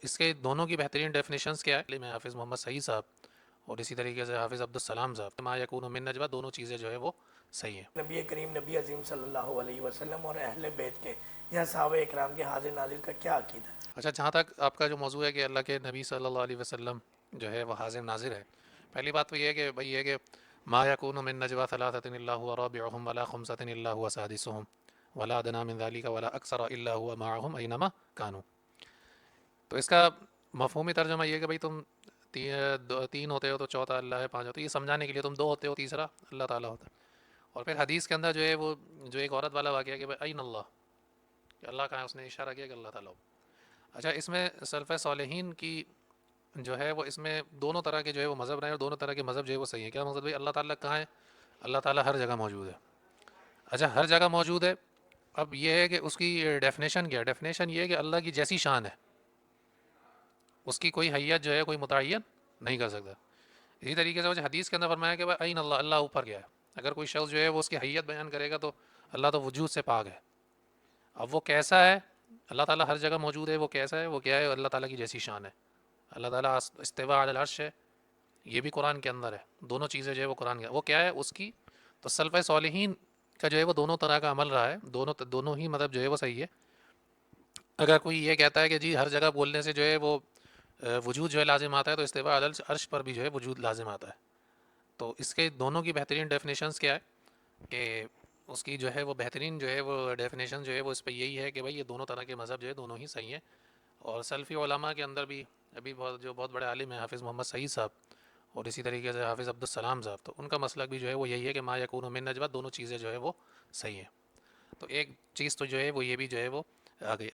اس کے دونوں کی بہترین ڈیفینیشنز کیا ہے؟ میں حافظ محمد سعید صاحب اور اسی طریقے سے حافظ عبدالسلام صاحب، ما یکون من نجوہ، دونوں چیزیں جو ہے وہ صحیح ہیں۔ نبی کریم نبی عظیم صلی اللہ علیہ وسلم اور اہل بیت کے یا صحابہ اکرام کے حاضر ناظر کا کیا عقیدہ ہے؟ اچھا، جہاں تک آپ کا جو موضوع ہے کہ اللہ کے نبی صلی اللہ علیہ وسلم جو ہے وہ حاضر ناظر ہے، پہلی بات تو یہ ہے کہ بھئی یہ کہ ما یکون من نجوى ثلاثة الا هو رابعهم ولا خمسة الا هو سادسهم ولا ادنى من ذلك ولا اکثر الا هو معهم اينما كانوا۔ تو اس کا مفہومی ترجمہ یہ ہے کہ بھئی تم تین ہوتے ہو تو چوتھا اللہ ہے، پانچ ہوتے، یہ سمجھانے کے لیے تم دو ہوتے ہو تیسرا اللہ تعالیٰ ہوتا ہے۔ اور پھر حدیث کے اندر جو ہے وہ جو ایک عورت والا واقعہ ہے کہ بھئی این اللہ، کہ اللہ کہاں ہے، اس نے اشارہ کیا کہ اللہ تعالیٰ ہو۔ اچھا، اس میں سلف صالحین کی جو ہے وہ اس میں دونوں طرح کے جو ہے وہ مذہب رہے ہیں، اور دونوں طرح کے مذہب جو ہے وہ صحیح ہے۔ کیا مقصد بھائی؟ اللہ تعالیٰ کہاں ہے؟ اللہ تعالیٰ ہر جگہ موجود ہے۔ اچھا، ہر جگہ موجود ہے، اب یہ ہے کہ اس کی ڈیفینیشن کیا ہے؟ ڈیفینیشن یہ ہے کہ اللہ کی جیسی شان ہے اس کی کوئی حیت جو ہے کوئی متعین نہیں کر سکتا۔ اسی طریقے سے وہ حدیث کے اندر فرمایا کہ این اللہ، اللہ اوپر گیا ہے۔ اگر کوئی شخص جو ہے وہ اس کی حیت بیان کرے گا تو اللہ تو وجود سے پاک ہے۔ اب وہ کیسا ہے؟ اللہ تعالیٰ ہر جگہ موجود ہے، وہ کیسا ہے؟ وہ کیا ہے؟ اللہ تعالیٰ کی جیسی شان ہے۔ اللہ تعالیٰ استوا علی العرش ہے، یہ بھی قرآن کے اندر ہے، دونوں چیزیں جو ہے وہ قرآن کے، وہ کیا ہے اس کی؟ تو سلف صالحین کا جو ہے وہ دونوں طرح کا عمل رہا ہے، دونوں ہی مطلب جو ہے وہ صحیح ہے۔ اگر کوئی یہ کہتا ہے کہ جی ہر جگہ بولنے سے جو ہے وہ وجود جو ہے لازم آتا ہے، تو استوا علی العرش پر بھی جو ہے وجود لازم آتا ہے۔ تو اس کے دونوں کی بہترین ڈیفینیشنز کیا ہے کہ اس کی جو ہے وہ بہترین جو ہے وہ ڈیفینیشن جو ہے وہ اس پہ یہی ہے کہ بھائی یہ دونوں طرح کے مذہب جو ہے دونوں ہی صحیح ہیں۔ اور سلفی علماء کے اندر بھی ابھی بہت بڑے عالم ہیں حافظ محمد سعید صاحب اور اسی طریقے سے حافظ عبدالسلام صاحب، تو ان کا مسلک بھی جو ہے وہ یہی ہے کہ ما یکون من نجوہ، دونوں چیزیں جو ہے وہ صحیح ہیں۔ تو ایک چیز تو جو ہے وہ یہ بھی جو ہے وہ آ گئی۔